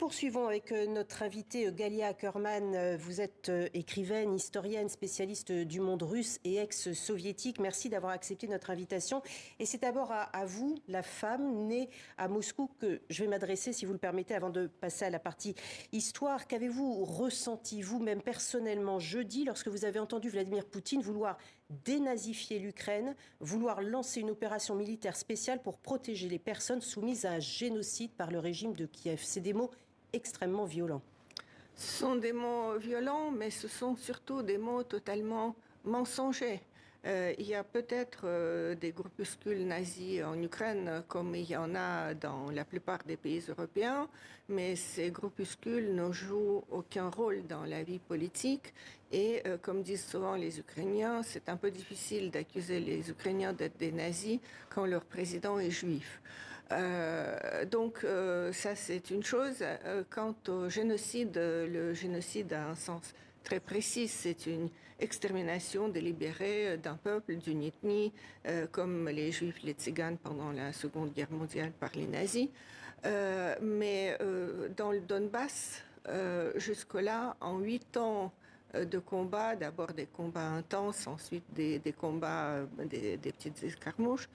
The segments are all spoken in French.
poursuivons avec notre invitée Galia Ackerman. Vous êtes écrivaine, historienne, spécialiste du monde russe et ex-soviétique. Merci d'avoir accepté notre invitation. Et c'est d'abord à vous, la femme née à Moscou, que je vais m'adresser, si vous le permettez, avant de passer à la partie histoire. Qu'avez-vous ressenti, vous-même personnellement, jeudi, lorsque vous avez entendu Vladimir Poutine vouloir dénazifier l'Ukraine, vouloir lancer une opération militaire spéciale pour protéger les personnes soumises à un génocide par le régime de Kiev? C'est des mots extrêmement violents. Ce sont des mots violents, mais ce sont surtout des mots totalement mensongers. Il y a peut-être des groupuscules nazis en Ukraine, comme il y en a dans la plupart des pays européens, mais ces groupuscules ne jouent aucun rôle dans la vie politique. Et comme disent souvent les Ukrainiens, c'est un peu difficile d'accuser les Ukrainiens d'être des nazis quand leur président est juif. Ça, c'est une chose. Quant au génocide, le génocide a un sens très précis. C'est une extermination délibérée d'un peuple, d'une ethnie, comme les Juifs, les Tziganes pendant la Seconde Guerre mondiale par les nazis. Dans le Donbass, jusque-là, en 8 ans de combats, d'abord des combats intenses, ensuite des combats, des petites escarmouches.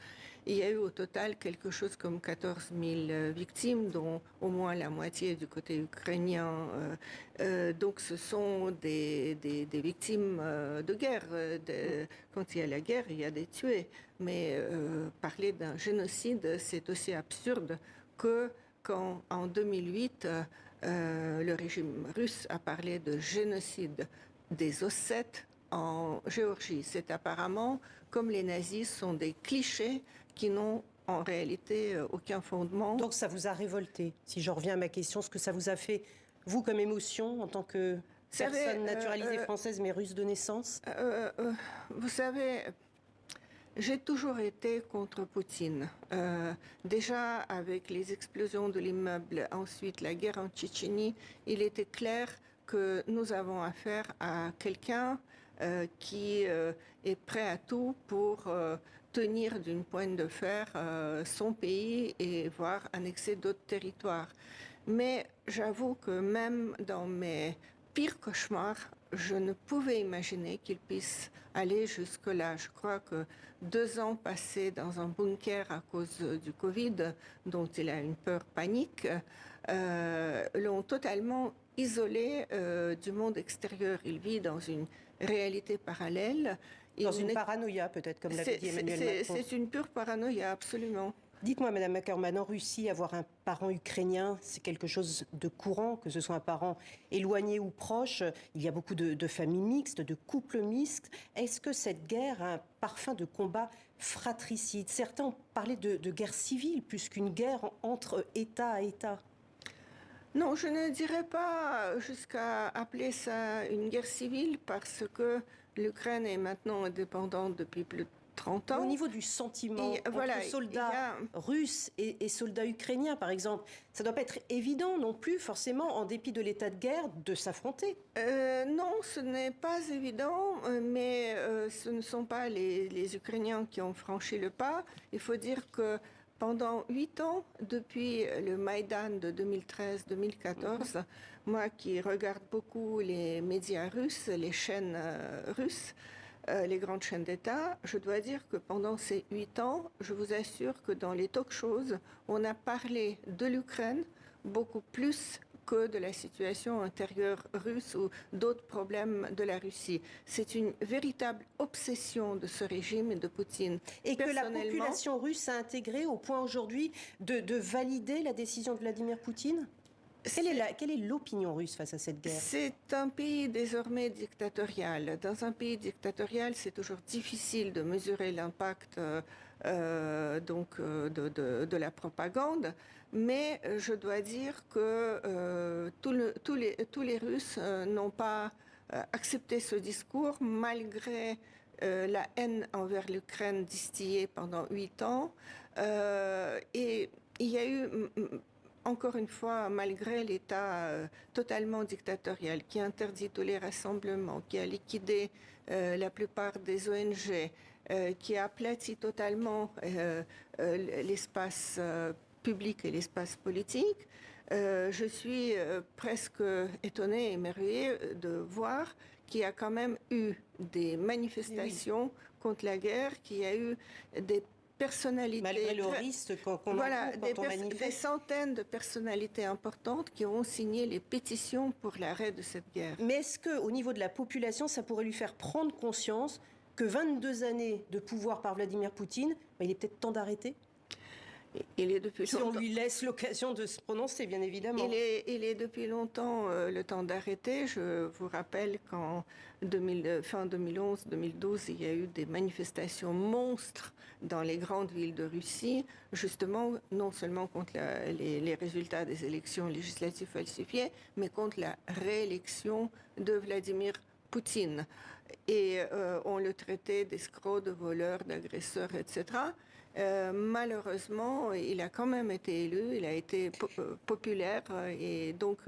Il y a eu au total quelque chose comme 14 000 victimes, dont au moins la moitié du côté ukrainien. Donc ce sont des victimes de guerre. Quand il y a la guerre, il y a des tués. Mais parler d'un génocide, c'est aussi absurde que quand, en 2008, le régime russe a parlé de génocide des Ossètes en Géorgie. C'est apparemment, comme les nazis, sont des clichés qui n'ont en réalité aucun fondement. Donc ça vous a révolté, si je reviens à ma question, ce que ça vous a fait, vous, comme émotion, en tant que personne naturalisée française mais russe de naissance? Vous savez, j'ai toujours été contre Poutine. Déjà avec les explosions de l'immeuble, ensuite la guerre en Tchétchénie, il était clair que nous avons affaire à quelqu'un qui est prêt à tout pour tenir d'une poigne de fer son pays et voire annexer d'autres territoires. Mais j'avoue que même dans mes pires cauchemars, je ne pouvais imaginer qu'il puisse aller jusque-là. Je crois que 2 ans passés dans un bunker à cause du Covid, dont il a une peur panique, l'ont totalement isolé du monde extérieur. Il vit dans une réalité parallèle. Dans une paranoïa, peut-être, comme l'avait dit Emmanuel Macron. C'est une pure paranoïa, absolument. Dites-moi, Madame Ackerman, en Russie, avoir un parent ukrainien, c'est quelque chose de courant, que ce soit un parent éloigné ou proche. Il y a beaucoup de familles mixtes, de couples mixtes. Est-ce que cette guerre a un parfum de combat fratricide? Certains ont parlé de guerre civile, plus qu'une guerre entre État à État. Non, je ne dirais pas jusqu'à appeler ça une guerre civile, parce que l'Ukraine est maintenant indépendante depuis plus de 30 ans. Au niveau du sentiment entre soldats russes et soldats ukrainiens, par exemple, ça ne doit pas être évident non plus, forcément, en dépit de l'état de guerre, de s'affronter. Non, ce n'est pas évident, mais ce ne sont pas les Ukrainiens qui ont franchi le pas. Il faut dire que pendant 8 ans, depuis le Maïdan de 2013-2014, moi qui regarde beaucoup les médias russes, les chaînes russes, les grandes chaînes d'État, je dois dire que pendant ces 8 ans, je vous assure que dans les talk-shows, on a parlé de l'Ukraine beaucoup plus que de la situation intérieure russe ou d'autres problèmes de la Russie. C'est une véritable obsession de ce régime et de Poutine. Et que la population russe a intégré au point aujourd'hui de valider la décision de Vladimir Poutine? Quelle est l'opinion russe face à cette guerre? C'est un pays désormais dictatorial. Dans un pays dictatorial, c'est toujours difficile de mesurer l'impact de la propagande. Mais je dois dire que tous les Russes n'ont pas accepté ce discours malgré la haine envers l'Ukraine distillée pendant 8 ans. Et il y a eu... Encore une fois, malgré l'État totalement dictatorial qui interdit tous les rassemblements, qui a liquidé la plupart des ONG, qui a aplati totalement l'espace public et l'espace politique, je suis presque étonnée, émerveillée de voir qu'il y a quand même eu des manifestations contre la guerre, qu'il y a eu des personnalités... Malgré le risque qu'on voilà, encourt quand on manifeste. des centaines de personnalités importantes qui ont signé les pétitions pour l'arrêt de cette guerre. Mais est-ce qu'au niveau de la population, ça pourrait lui faire prendre conscience que 22 années de pouvoir par Vladimir Poutine, il est peut-être temps d'arrêter ? Il est depuis si on lui laisse l'occasion de se prononcer, bien évidemment. Il est depuis longtemps le temps d'arrêter. Je vous rappelle qu'en fin 2011-2012, il y a eu des manifestations monstres dans les grandes villes de Russie, justement non seulement contre les résultats des élections législatives falsifiées, mais contre la réélection de Vladimir Poutine. Et on le traitait d'escroc, de voleur, d'agresseur, etc. Malheureusement, il a quand même été élu, il a été populaire. Et donc,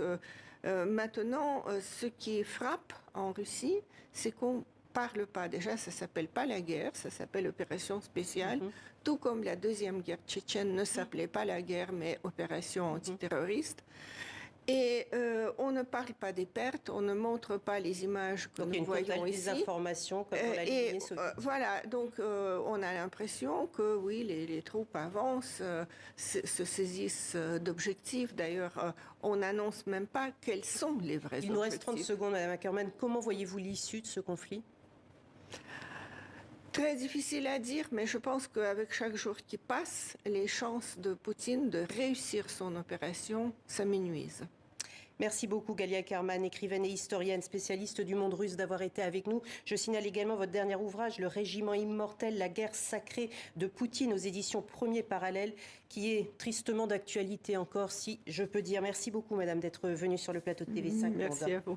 maintenant, ce qui frappe en Russie, c'est qu'on parle pas. Déjà, ça s'appelle pas la guerre, ça s'appelle opération spéciale. Tout comme la deuxième guerre tchétchène ne s'appelait pas la guerre, mais opération antiterroriste. Et on ne parle pas des pertes, on ne montre pas les images que nous voyons ici. Des informations comme on l'a et voilà, donc on a l'impression que oui, les troupes avancent, se saisissent d'objectifs. D'ailleurs, on n'annonce même pas quels sont les vrais objectifs. Il nous reste 30 secondes, Madame Ackerman. Comment voyez-vous l'issue de ce conflit ? Très difficile à dire, mais je pense qu'avec chaque jour qui passe, les chances de Poutine de réussir son opération s'amenuisent. Merci beaucoup Galia Ackerman, écrivaine et historienne, spécialiste du monde russe, d'avoir été avec nous. Je signale également votre dernier ouvrage, Le Régiment immortel, la guerre sacrée de Poutine, aux éditions Premier Parallèle, qui est tristement d'actualité encore, si je peux dire. Merci beaucoup, Madame, d'être venue sur le plateau de TV5. Merci à vous.